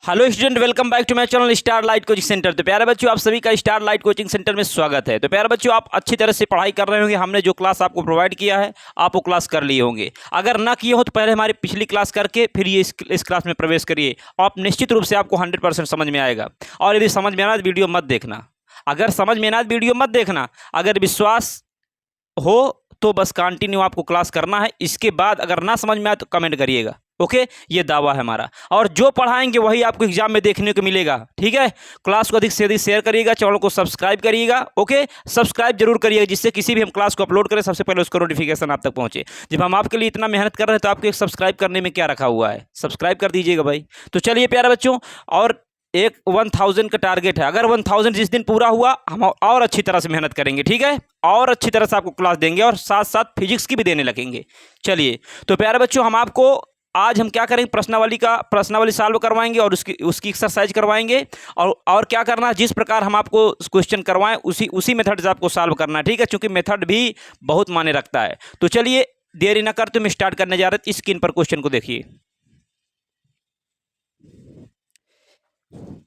Hello student, welcome back to my channel star light coaching centre. तो प्यारे बच्चों, आप सभी का स्टार लाइट कोचिंग सेंटर में स्वागत है। तो प्यारे बच्चों, आप अच्छी तरह से पढ़ाई कर रहे होंगे। हमने जो क्लास आपको प्रोवाइड किया है आप वो क्लास कर लिए होंगे। अगर ना किए हो तो पहले हमारी पिछली क्लास करके फिर ये इस क्लास में प्रवेश करिए। आप निश्चित रूप से आपको 100% समझ में आएगा। और यदि समझ में आना तो वीडियो मत देखना। अगर समझ में ना तो वीडियो मत देखना। अगर विश्वास हो तो बस कंटिन्यू आपको क्लास करना है। इसके बाद अगर ना समझ में आए तो कमेंट करिएगा। ओके, ये दावा है हमारा। और जो पढ़ाएंगे वही आपको एग्जाम में देखने को मिलेगा। ठीक है, क्लास को अधिक से अधिक शेयर करिएगा, चैनल को सब्सक्राइब करिएगा। ओके, सब्सक्राइब जरूर करिएगा, जिससे किसी भी हम क्लास को अपलोड करें सबसे पहले उसका नोटिफिकेशन आप तक पहुंचे। जब हम आपके लिए इतना मेहनत कर रहे हैं तो आपको एक सब्सक्राइब करने में क्या रखा हुआ है, सब्सक्राइब कर दीजिएगा भाई। तो चलिए प्यारे बच्चों, और एक 1000 का टारगेट है। अगर 1000 जिस दिन पूरा हुआ हम और अच्छी तरह से मेहनत करेंगे। ठीक है, और अच्छी तरह से आपको क्लास देंगे और साथ साथ फिजिक्स की भी देने लगेंगे। चलिए तो प्यारे बच्चों, हम आपको आज हम क्या करेंगे, प्रश्नावली सॉल्व करवाएंगे और उसकी एक्सरसाइज करवाएंगे। और क्या करना है, जिस प्रकार हम आपको क्वेश्चन करवाएं उसी मेथड से आपको सॉल्व करना है। ठीक है, क्योंकि मेथड भी बहुत मायने रखता है। तो चलिए देरी न करते हम स्टार्ट करने जा रहे थे। स्क्रीन पर क्वेश्चन को देखिए।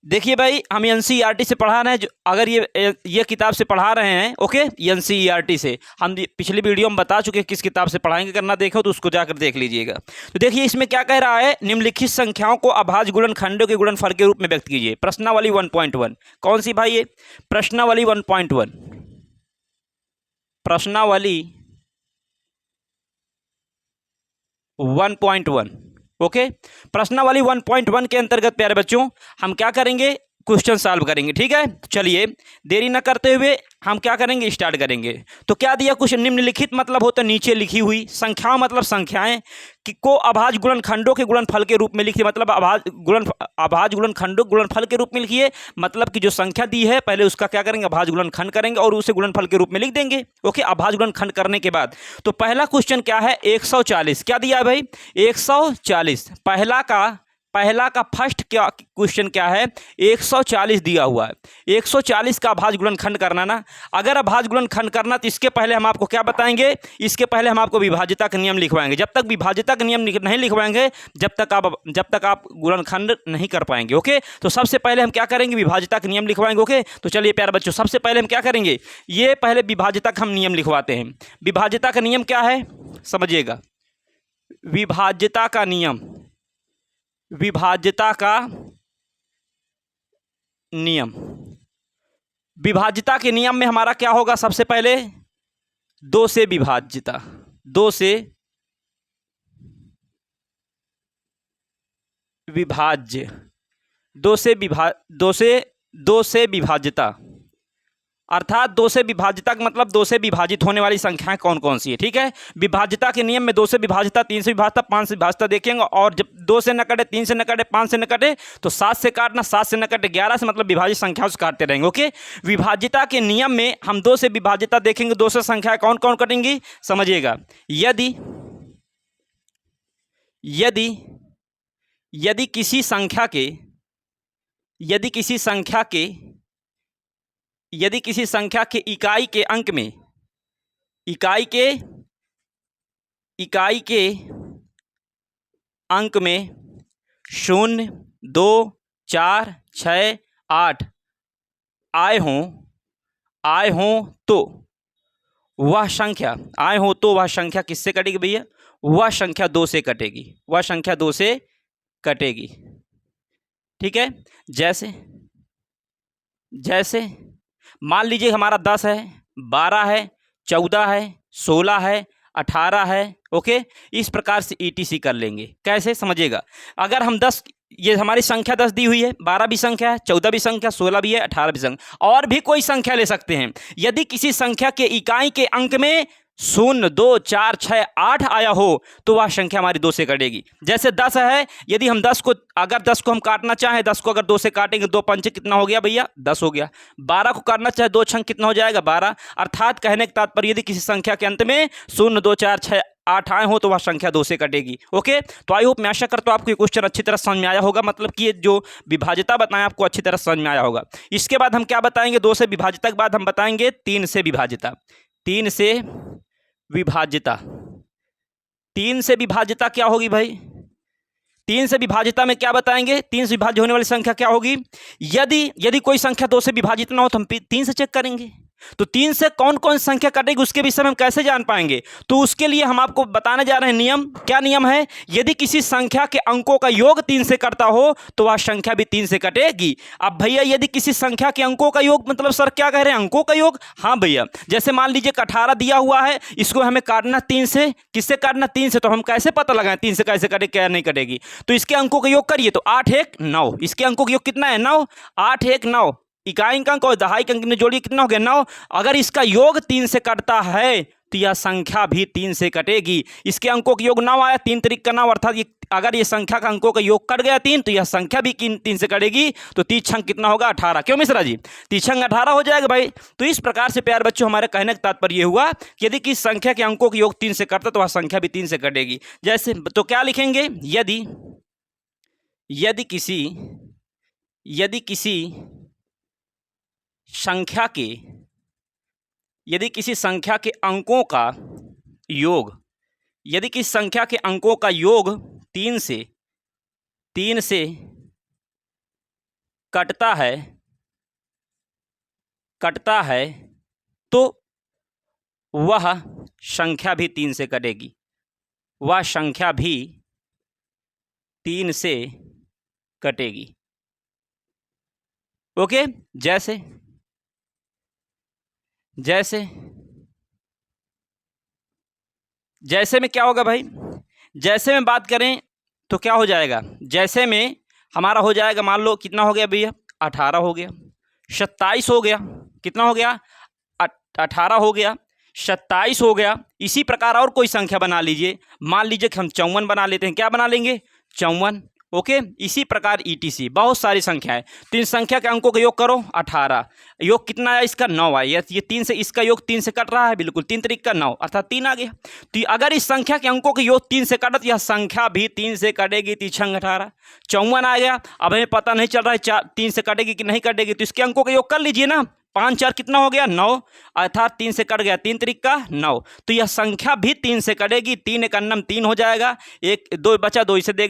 देखिए भाई, हम एनसीईआरटी से पढ़ा रहे हैं। जो अगर ये किताब से पढ़ा रहे हैं, ओके, एनसीईआरटी से हम पिछली वीडियो में बता चुके हैं किस किताब से पढ़ाएंगे। करना देखो तो उसको जाकर देख लीजिएगा। तो देखिए इसमें क्या कह रहा है, निम्नलिखित संख्याओं को अभाज्य गुणनखंडों के गुणनफल के रूप में व्यक्त कीजिए। प्रश्नावली 1.1 कौन सी भाई? ये प्रश्नावली 1.1, प्रश्नावली 1.1। ओके, प्रश्नावली 1.1 के अंतर्गत प्यारे बच्चों हम क्या करेंगे, क्वेश्चन सॉल्व करेंगे। ठीक है, चलिए देरी न करते हुए हम क्या करेंगे, स्टार्ट करेंगे। तो क्या दिया, कुछ निम्नलिखित मतलब होता है नीचे लिखी हुई, संख्याओं मतलब संख्याएं को अभाज्य गुणनखंडों के गुणनफल के रूप में लिखिए। मतलब अभाज्य गुणनखंडों गुणनफल के रूप में लिखिए। मतलब कि जो संख्या दी है पहले उसका क्या करेंगे, अभाज्य गुणनखंड करेंगे और उसे गुणनफल के रूप में लिख देंगे। ओके, अभाज्य गुणनखंड करने के बाद तो पहला क्वेश्चन क्या है, 140 क्या दिया है भाई, 140। पहला का फर्स्ट क्या क्वेश्चन क्या है, 140 दिया हुआ है। 140 का अभाज्य गुणनखंड करना ना। अगर अभाज्य गुणनखंड करना तो इसके पहले हम आपको क्या बताएंगे, इसके पहले हम आपको विभाज्यता का नियम लिखवाएंगे। जब तक विभाज्यता का नियम नहीं लिखवाएंगे जब तक आप गुणनखंड नहीं कर पाएंगे। ओके, तो सबसे पहले हम क्या करेंगे, विभाज्यता का नियम लिखवाएंगे। ओके, तो चलिए प्यारे बच्चों, सबसे पहले हम क्या करेंगे, ये पहले विभाज्यता का हम नियम लिखवाते हैं। विभाज्यता का नियम क्या है समझिएगा। विभाज्यता का नियम, विभाज्यता का नियम, विभाज्यता के नियम में हमारा क्या होगा, सबसे पहले 2 से विभाज्यता, 2 से विभाज्य, 2 से विभाज्यता, अर्थात 2 से विभाज्यता का मतलब 2 से विभाजित होने वाली संख्याएं कौन कौन सी है। ठीक है, विभाज्यता के नियम में 2 से विभाज्यता, 3 से विभाज्यता, 5 से विभाज्यता देखेंगे। और जब 2 से न कटे, 3 से न कटे, 5 से न कटे तो 7 से काटना, 7 से न कटे 11 से, मतलब विभाजित संख्याओं से काटते रहेंगे। ओके, विभाज्यता के नियम में हम 2 से विभाज्यता देखेंगे, 2 से संख्याएं कौन कौन कटेंगी समझिएगा। यदि यदि यदि किसी संख्या के यदि किसी संख्या के यदि किसी संख्या के इकाई के अंक में इकाई के अंक में 0, 2, 4, 6, 8 आए हों तो वह संख्या किससे कटेगी भैया, वह संख्या 2 से कटेगी, वह संख्या 2 से कटेगी। ठीक है, जैसे मान लीजिए हमारा 10 है, 12 है, 14 है, 16 है, 18 है। ओके, इस प्रकार से ETC कर लेंगे। कैसे समझिएगा, अगर हम 10, ये हमारी संख्या 10 दी हुई है, 12 भी संख्या है, 14 भी संख्या, 16 भी है, 18 भी संख्या, और भी कोई संख्या ले सकते हैं। यदि किसी संख्या के इकाई के अंक में 0, 2, 4, 6, 8 आया हो तो वह संख्या हमारी 2 से कटेगी। जैसे 10 है, यदि हम 10 को हम काटना चाहें, 10 को अगर 2 से काटेंगे, 2 पंचे कितना हो गया भैया, 10 हो गया। 12 को काटना चाहे, 2 छंग कितना हो जाएगा, 12। अर्थात कहने का तात्पर्य, यदि किसी संख्या के अंत में 0, 2, 4, 6, 8 आए हो तो वह संख्या 2 से कटेगी। ओके, तो आई होप, मैं आशा करता हूं आपको ये क्वेश्चन अच्छी तरह समझ में आया होगा। मतलब कि ये जो विभाज्यता बताएं आपको अच्छी तरह समझ में आया होगा। इसके बाद हम क्या बताएंगे, 2 से विभाज्यता के बाद हम बताएंगे 3 से विभाज्यता। 3 से विभाज्यता, 3 से विभाज्यता क्या होगी भाई, 3 से विभाजिता में क्या बताएंगे, 3 से विभाज्य होने वाली संख्या क्या होगी। यदि कोई संख्या 2 से विभाजित ना हो तो हम 3 से चेक करेंगे। तो 3 से कौन कौन संख्या कटेगी उसके विषय में हम कैसे जान पाएंगे। तो उसके लिए हम आपको बताने जा रहे हैं नियम। क्या नियम है, यदि किसी संख्या के अंकों का योग 3 से कटता हो तो वह संख्या भी 3 से कटेगी। अब भैया यदि किसी संख्या के अंकों का योग, मतलब सर क्या कह रहे हैं, अंकों का योग। हाँ भैया, जैसे मान लीजिए 18 दिया हुआ है, इसको हमें काटना 3 से। किससे काटना, 3 से। तो हम कैसे पता लगाएं 3 से कैसे कटे, क्या नहीं कटेगी। तो इसके अंकों का योग करिए, तो 8 1 9। इसके अंकों का योग कितना है, 9। 8 1 9। इकाई अंक और दहाई अंक में जोड़िए, कितना हो गया, 9। अगर इसका योग 3 से कटता है तो यह संख्या भी 3 से कटेगी। इसके अंकों का योग 9 आया, 3 त्रिक का 9, अर्थात अगर ये संख्या का अंकों का योग कट गया 3 तो यह संख्या भी 3 से कटेगी। तो 3 छंग कितना होगा, 18। क्यों मिश्रा जी, 3 छंग 18 हो जाएगा भाई। तो इस प्रकार से प्यारे बच्चों हमारे कहने का तात्पर्य यह हुआ कि यदि किसी संख्या के अंकों का योग 3 से कटता तो वह संख्या भी 3 से कटेगी। जैसे तो क्या लिखेंगे, यदि किसी संख्या के अंकों का योग, यदि किसी संख्या के अंकों का योग 3 से कटता है तो वह संख्या भी 3 से कटेगी। वह संख्या भी 3 से कटेगी। ओके, जैसे में क्या होगा भाई, जैसे में बात करें तो क्या हो जाएगा, जैसे में हमारा हो जाएगा, मान लो कितना हो गया भैया, 18 हो गया, 27 हो गया, कितना हो गया, 18 हो गया, 27 हो गया। इसी प्रकार और कोई संख्या बना लीजिए, मान लीजिए कि हम 54 बना लेते हैं। क्या बना लेंगे, 54। ओके, इसी प्रकार ETC बहुत सारी संख्याएं। तो इन संख्या के अंकों का योग करो, 18। योग कितना आया इसका, 9 आया। ये 3 से, इसका योग 3 से कट रहा है, बिल्कुल 3 त्रिक का 9, अर्थात 3 आ गया। तो अगर इस संख्या के अंकों के योग 3 से कटा तो यह संख्या भी 3 से कटेगी। 3 छंग 18, 54 आ गया। अब हमें पता नहीं चल रहा है 3 से कटेगी कि नहीं कटेगी, तो इसके अंकों का योग कर लीजिए ना। 5 4 कितना हो गया, 9, अर्थात 3 से कट गया, 3 त्रिक का 9। तो यह संख्या भी 3 से कटेगी। 3 एक अन्नम 3 हो जाएगा, 1 2 बचा, 2 इसे दे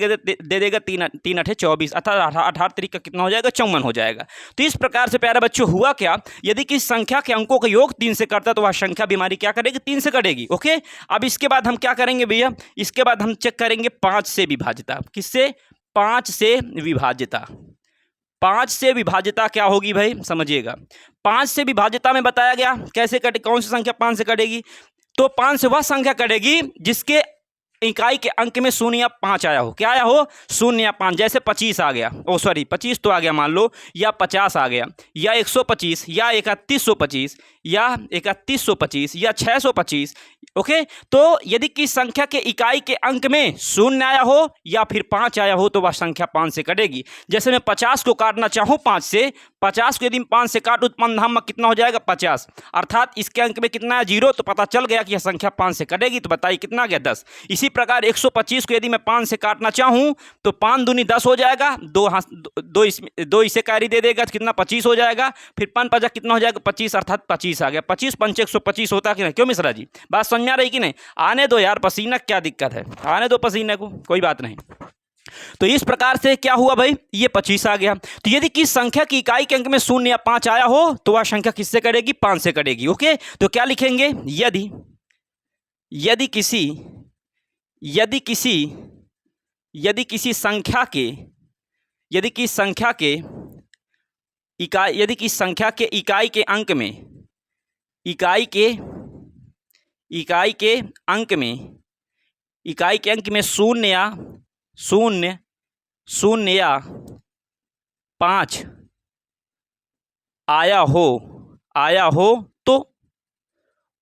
देगा, 3 8 24, अर्थात 18 त्रिक का कितना हो जाएगा, 54 हो जाएगा। तो इस प्रकार से प्यारे बच्चों हुआ क्या, यदि किसी संख्या के अंकों का योग 3 से करता तो वह संख्या भी हमारी क्या करेगी, 3 से कटेगी। ओके, अब इसके बाद हम क्या करेंगे भैया, इसके बाद हम चेक करेंगे 5 से विभाजिता। किससे, 5 से विभाजिता। 5 से विभाजिता क्या होगी भाई, समझिएगा। 5 से विभाजिता में बताया गया कैसे कटे, कौन सी संख्या 5 से कटेगी। तो 5 से वह संख्या कटेगी जिसके इकाई के अंक में 0 या 5 आया हो। क्या आया हो, 0 या 5। जैसे 25 आ गया, 25 तो आ गया मान लो, या 50 आ गया, या 125, या 3125, या 3125, या 625। ओके, तो यदि किसी संख्या के इकाई के अंक में 0 आया हो या फिर 5 आया हो तो वह संख्या 5 से कटेगी। जैसे मैं 50 को काटना चाहूँ 5 से, 50 को यदि 5 से काटूँ तो पंधाम में कितना हो जाएगा, 50, अर्थात इसके अंक में कितना है, 0। तो पता चल गया कि यह संख्या 5 से कटेगी। तो बताइए कितना गया, 10। इसी प्रकार 125 को यदि मैं 5 से काटना चाहूँ तो 5 दूनी 10 हो जाएगा, 2 इसे कैरी दे देगा तो कितना, 25 हो जाएगा। फिर 5 5 कितना हो जाएगा, 25, अर्थात 25 आ गया। 25 5 125 होता कि नहीं, क्यों मिश्रा जी, बात समझ में आ रही कि नहीं। आने दो यार पसीना, क्या दिक्कत है, आने दो पसीने को, कोई बात नहीं। तो इस प्रकार से क्या हुआ भाई, ये 25 आ गया। तो यदि किस संख्या की इकाई के अंक में 0 या 5 आया हो तो वह संख्या किससे कटेगी, 5 से कटेगी। ओके, तो क्या लिखेंगे, यदि किसी संख्या के इकाई के अंक में 0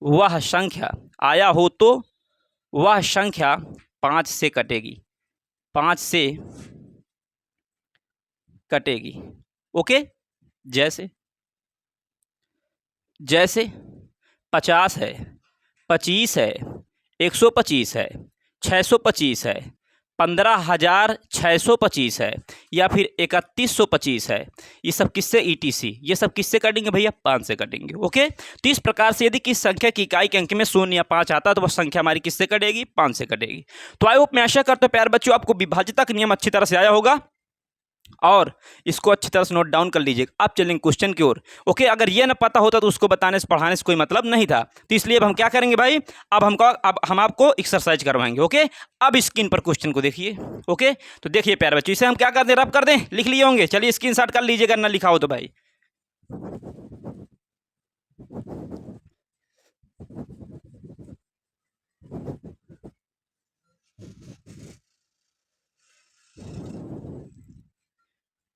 या 5 आया हो तो वह संख्या 5 से कटेगी, 5 से कटेगी। ओके, जैसे 50 है, 25 है, 125 है, 625 है, 15,625 है या फिर 3125 है, ये सब किससे ETC, ये सब किससे कटेंगे भैया 5 से कटेंगे। ओके, तो इस प्रकार से यदि किस संख्या की इकाई के अंक में 0 या 5 आता है तो वह संख्या हमारी किससे कटेगी 5 से कटेगी। तो आई होप मैं आशा करता हूं प्यारे बच्चों आपको विभाज्यता का नियम अच्छी तरह से आया होगा और इसको अच्छी तरह से नोट डाउन कर लीजिएगा। आप चलेंगे क्वेश्चन की ओर। ओके, अगर ये ना पता होता तो उसको बताने से पढ़ाने से कोई मतलब नहीं था, तो इसलिए अब हम क्या करेंगे भाई, अब हम आपको एक्सरसाइज करवाएंगे। ओके, अब स्क्रीन पर क्वेश्चन को देखिए। ओके, तो देखिए प्यारे बच्चों, इसे हम क्या कर दें, रब कर दें, लिख लिए होंगे। चलिए स्क्रीनशॉट कर लीजिएगा, ना लिखा हो तो भाई।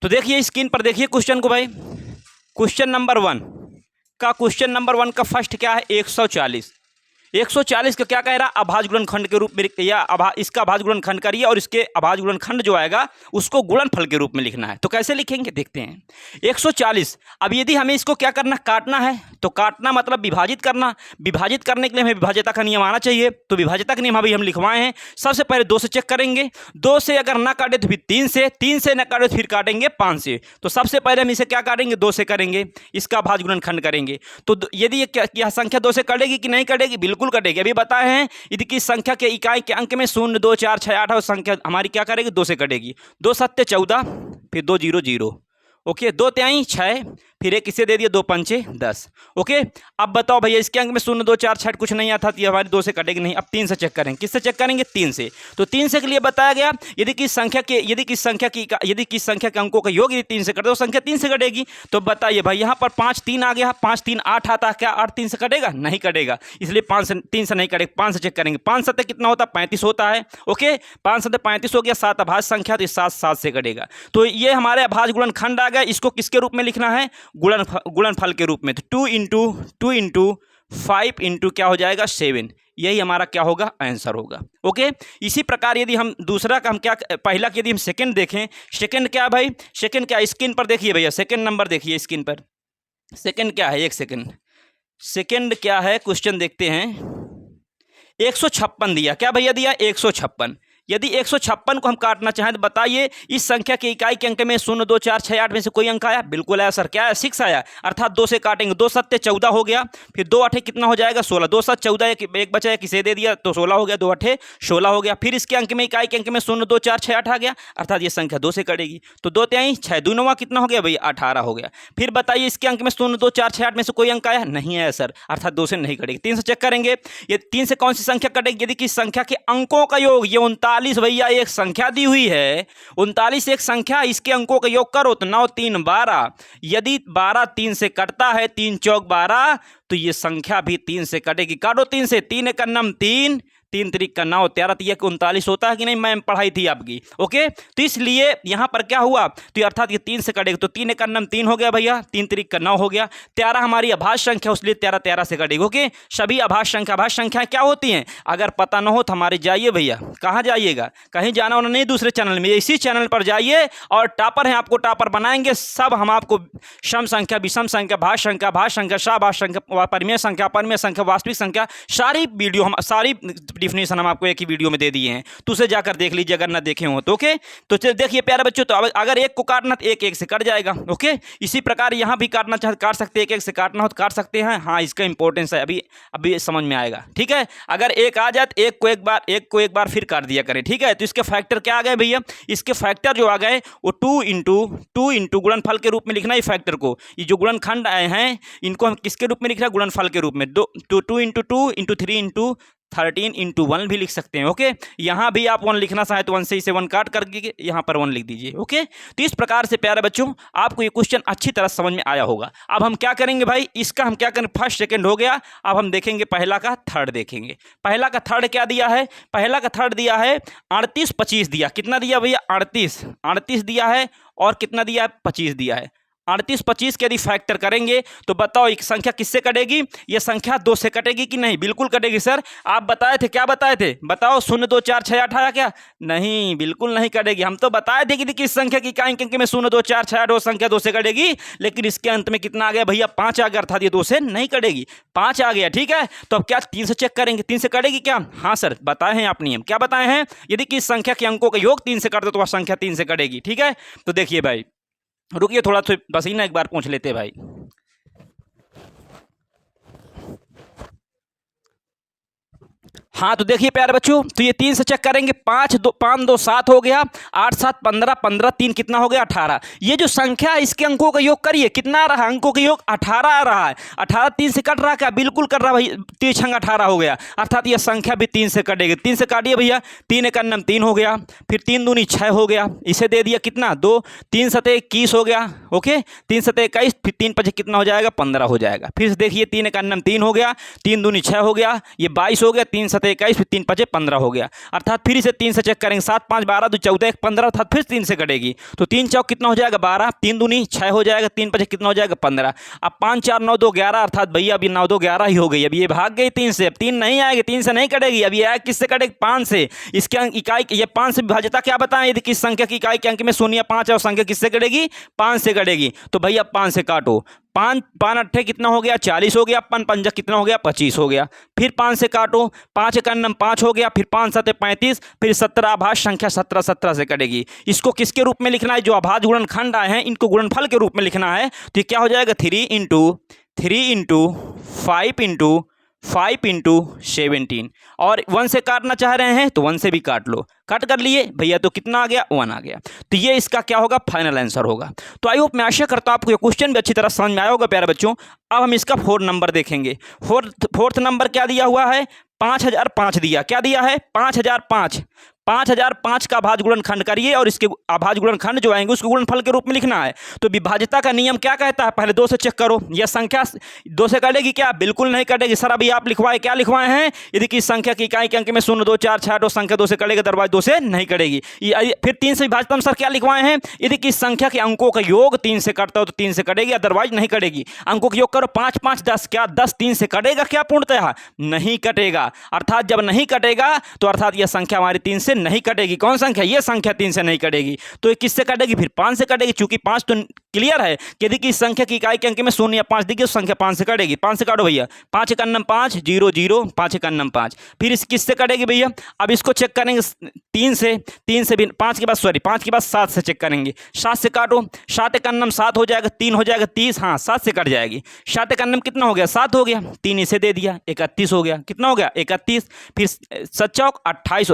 तो देखिए स्क्रीन पर देखिए क्वेश्चन को भाई। क्वेश्चन नंबर 1 का फर्स्ट क्या है 140। 140 का क्या कह रहा है, अभाज्य गुणनखंड के रूप में या इसका अभाज्य गुणनखंड करिए और इसके अभाज्य गुणनखंड जो आएगा उसको गुणनफल के रूप में लिखना है। तो कैसे लिखेंगे देखते हैं। 140, अब यदि हमें इसको क्या करना, काटना है, तो काटना मतलब विभाजित करना। विभाजित करने के लिए हमें विभाज्यता का नियम आना चाहिए, तो विभाज्यता का नियम अभी हम लिखवाए हैं। सबसे पहले 2 से चेक करेंगे, 2 से अगर ना काटे तो फिर 3 से, 3 से ना काटे तो फिर काटेंगे 5 से। तो सबसे पहले हम इसे क्या काटेंगे, 2 से करेंगे, इसका अभाज्य गुणनखंड करेंगे। तो यदि यह संख्या 2 से कटेगी कि नहीं कटेगी, बिल्कुल कटेगी। अभी बताए हैं यदि किस संख्या के इकाई के अंक में 0, 2, 4, 6, 8 और संख्या हमारी क्या करेगी 2 से कटेगी। 2 सत्ते 14, फिर 2 0 0। ओके, 2 तिहाई 6, फिर एक इसे दे दिया 2 पंचे 10। ओके, अब बताओ भैया इसके अंक में 0, 2, 4, 6 कुछ नहीं आता तो ये हमारी 2 से कटेगी नहीं। अब 3 से चेक करेंगे, किससे चेक करेंगे 3 से। तो 3 से के लिए बताया गया यदि किस संख्या के अंकों का योग यदि 3 से कटे तो संख्या 3 से कटेगी। तो बताइए भाई यहाँ पर 5 3 आ गया, 5 3 8 आता है, क्या 8 3 से कटेगा, नहीं कटेगा, इसलिए 3 से नहीं कटेगा। 5 से चेक करेंगे, 5 7 कितना होता है 35 होता है। ओके, 5 7 35 हो गया। 7 अभाज्य संख्या तो 7 से कटेगा। तो ये हमारे अभाज्य गुणनखंड आ गया, इसको किसके रूप में लिखना है, गुणनफल के रूप में। तो 2 इंटू 5 इंटू क्या हो जाएगा 7, यही हमारा क्या होगा आंसर होगा। ओके, इसी प्रकार यदि हम दूसरा का हम क्या पहला यदि हम सेकंड देखें, सेकंड क्या है भाई, सेकंड क्या स्क्रीन पर देखिए भैया, सेकंड नंबर देखिए स्क्रीन पर। सेकंड क्या है, एक सेकंड क्या है, क्वेश्चन देखते हैं। 156 दिया, क्या भैया दिया 156। यदि 156 को हम काटना चाहें तो बताइए इस संख्या के इकाई के अंक में 0, 2, 4, 6, 8 में से कोई अंक आया, बिल्कुल आया सर, क्या है 6 आया, अर्थात 2 से काटेंगे। 2 7 14 हो गया, फिर 2 8 कितना हो जाएगा 16, 2 7 14, एक बचा किसे दे दिया तो 16 हो गया, 2 8 16 हो गया। फिर इसके अंक में इकाई के अंक में 0, 2, 4, 6, 8 आ गया, अर्थात ये संख्या 2 से कटेगी। तो 2 तिहाई 6 2 9 कितना हो गया भैया 18 हो गया। फिर बताइए इसके अंक में 0, 2, 4, 6, 8 में से कोई अंक आया, नहीं आया सर, अर्थात 2 से नहीं कटेगी। 3 से चेक करेंगे, ये 3 से कौन सी संख्या कटेगी, यदि किस संख्या के अंकों का योग, ये 39 भैया एक संख्या दी हुई है, 39 एक संख्या, इसके अंकों का योग करो तो 9 3 12। यदि 12 3 से कटता है, 3 चौक 12, तो ये संख्या भी 3 से कटेगी। काटो 3 से, 3 एक नम 3, 3 त्रिक का 9 13, 39 होता है कि नहीं, मैम पढ़ाई थी आपकी। ओके, तो इसलिए यहां पर क्या हुआ, तो अर्थात ये 3 से कटेगा, तो 3 एक नम 3 हो गया भैया, 3 त्रिक का 9 हो गया। 13 हमारी अभाज्य संख्या, इसलिए 13 13 से कटेगी। ओके, सभी अभाज्य संख्या क्या होती हैं, अगर पता न हो तो हमारे जाइए भैया, कहाँ जाइएगा, कहीं जाना होना नहीं, दूसरे चैनल में, इसी चैनल पर जाइए और टॉपर हैं, आपको टॉपर बनाएंगे। सब हम आपको सम संख्या, विषम संख्या, भाज्य संख्या, शाभाज्य संख्या, परिमेय संख्या, वास्तविक संख्या, सारी वीडियो हम सारी डिफिनेशन हम आपको एक ही वीडियो में दे दिए हैं, तो उसे जाकर देख लीजिए अगर ना देखे हो तो। ओके, तो देखिए प्यारे बच्चों, तो अगर एक को काटना तो एक से कट जाएगा। ओके, इसी प्रकार यहाँ भी काटना चाहे काट सकते हैं, एक से काटना हो तो काट सकते हैं। हाँ, इसका इंपॉर्टेंस है, अभी समझ में आएगा। ठीक है, अगर एक आ जाए तो एक को एक बार फिर काट दिया करें। ठीक है, तो इसके फैक्टर क्या आ गए भैया, इसके फैक्टर जो आ गए वो 2 इंटू गुणनफल के रूप में लिखना है। फैक्टर को, ये जो गुणनखंड आए हैं इनको हम किसके रूप में लिख रहे हैं, गुणनफल के रूप में। 2 इंटू 2 इंटू 3 इंटू 13 इंटू 1 भी लिख सकते हैं। ओके, यहाँ भी आप 1 लिखना चाहें तो 1 से इसे 1 काट करके यहाँ पर 1 लिख दीजिए। ओके, तो इस प्रकार से प्यारे बच्चों आपको ये क्वेश्चन अच्छी तरह समझ में आया होगा। अब हम क्या करेंगे भाई, इसका हम क्या करें, फर्स्ट सेकंड हो गया, अब हम देखेंगे पहला का थर्ड देखेंगे। पहला का थर्ड क्या दिया है, पहला का थर्ड दिया है 38 25 दिया, कितना दिया भैया 38 दिया है, और कितना दिया है 25 दिया है। 38 25 के यदि फैक्टर करेंगे तो बताओ एक संख्या किससे कटेगी? ये संख्या 2 से कटेगी कि नहीं? बिल्कुल कटेगी सर। आप बताए थे, क्या बताए थे? बताओ 0 2 4 6 8 आया क्या? नहीं, बिल्कुल नहीं कटेगी। हम तो बताए थे कि किस संख्या की इकाई के अंक में 0 2 4 6 8 संख्या 2 से कटेगी, लेकिन इसके अंत में कितना आ गया भैया? 5 आ गया, अर्थात ये 2 से नहीं कटेगी, 5 आ गया। ठीक है, तो अब क्या 3 से चेक करेंगे? 3 से कटेगी क्या? हाँ सर, बताए हैं आप नियम। क्या बताए हैं? यदि किस संख्या के अंकों का योग 3 से कर दो तो वह संख्या 3 से कटेगी। ठीक है, तो देखिए भाई, रुकिए थोड़ा सा पसीना एक बार पूछ लेते भाई। हाँ तो देखिए प्यारे बच्चों, तो ये 3 से चेक करेंगे, 5 2 7 हो गया, 8 7 15 15 3 कितना हो गया? 18। ये जो संख्या है इसके अंकों का योग करिए, कितना आ रहा है? अंकों का योग 18 आ रहा है। 18 3 से कट रहा, क्या? बिल्कुल कट रहा भाई, 3 छंग 18 हो गया, अर्थात यह संख्या भी 3 से कटेगी। 3 से काटिए भैया, 3 एक अन्नम 3 हो गया, फिर 3 दूनी 6 हो गया, इसे दे दिया कितना? 2, 3 सते 21 हो गया। ओके, 3 सते 21, फिर 3 5 कितना हो जाएगा? 15 हो जाएगा। फिर से देखिए, 3 एक अन्नम 3 हो गया, 3 दूनी 6 हो गया, ये 22 हो गया, 3 सते 21, फिर 3 5 15 हो गया, अर्थात फिर इसे 3 से चेक करेंगे, 7 5 12 2 14 1 15, अर्थात फिर 3 से कटेगी, तो 3 चौक कितना हो जाएगा? 12, 3 दूनी 6 हो जाएगा, 3 5 कितना हो जाएगा? 15। अब 5 4 9 2 11, अर्थात भैया अभी 9 2 11 ही हो गई, अब ये भाग गई 3 से, अब 3 नहीं आएगी, 3 से नहीं कटेगी, अब ये आएगा किससे कटेगी? 5 से। इसके अंक इकाई, ये 5 से विभाज्यता क्या बताएं? यदि किस संख्या की इकाई के अंक में 0 या 5 है और संख्या किससे कटेगी? 5 से कटेगी, तो भैया 5 से काटो, 5 5 8 कितना हो गया? 40 हो गया, 5 5 कितना हो गया? 25 हो गया, फिर 5 से काटो, 5 एक अन्नम 5 हो गया, फिर 5 7 35, फिर 17 आभाज्य संख्या 17 17 से कटेगी। इसको किसके रूप में लिखना है? जो आभाज्य गुणनखंड आए हैं इनको गुणनफल के रूप में लिखना है, तो ये क्या हो जाएगा? 3 इंटू 5 इंटू 17, और 1 से काटना चाह रहे हैं तो 1 से भी काट लो, कट कर लिए भैया, तो कितना आ गया? 1 आ गया। तो ये इसका क्या होगा? फाइनल आंसर होगा। तो आई होप, मैं आशा करता हूं आपको ये क्वेश्चन भी अच्छी तरह समझ में आया होगा प्यारे बच्चों। अब हम इसका 4 नंबर देखेंगे। फोर्थ नंबर क्या दिया हुआ है? 5005 दिया। क्या दिया है? 5005। 5005 का अभाज्य गुणनखंड करिए और इसके अभाज्य गुणनखंड जो आएंगे उसको गुणनफल के रूप में लिखना है। तो विभाज्यता का नियम क्या कहता है? पहले 2 से चेक करो, यह संख्या 2 से कटेगी क्या? बिल्कुल नहीं कटेगी सर। अभी आप लिखवाए, क्या लिखवाए हैं? यदि किस संख्या की इकाई के अंक में 0 2 4 6 8 संख्या 2 से कटेगी, अदरवाइज 2 से नहीं कटेगी। फिर 3 से विभाजित सर क्या लिखवाए हैं? यदि किस संख्या के अंकों का योग 3 से कटता हो तो 3 से कटेगी, अदरवाइज नहीं कटेगी। अंकों का योग करो, 5 5 10, क्या 10 3 से कटेगा क्या? पूर्णतः नहीं कटेगा, अर्थात जब नहीं कटेगा तो अर्थात यह संख्या हमारी 3 से नहीं कटेगी। कौन संख्या? ये संख्या 3 से नहीं कटेगी, तो ये किससे कटेगी? फिर 5 से कटेगी, चूंकि 5 तो क्लियर है कि यदि किस संख्या की इकाई के अंक में 0 या 5 दिखे तो संख्या 5 से कटेगी। 5 से काटो भैया, 5 एक अन्नम 5 0 0, 5 एक अन्नम 5, फिर इस किससे कटेगी भैया? अब इसको चेक करेंगे 3 से 5 के बाद 5 के बाद 7 से चेक करेंगे, 7 से काटो, 7 एक अन्नम 7 हो जाएगा, 3 हो जाएगा 30, हाँ 7 से कट जाएगी। 7 एक अन्नम कितना हो गया? 7 हो गया, 3 इसे दे दिया, 31 हो गया, कितना हो गया? 31, फिर 7 चौक 28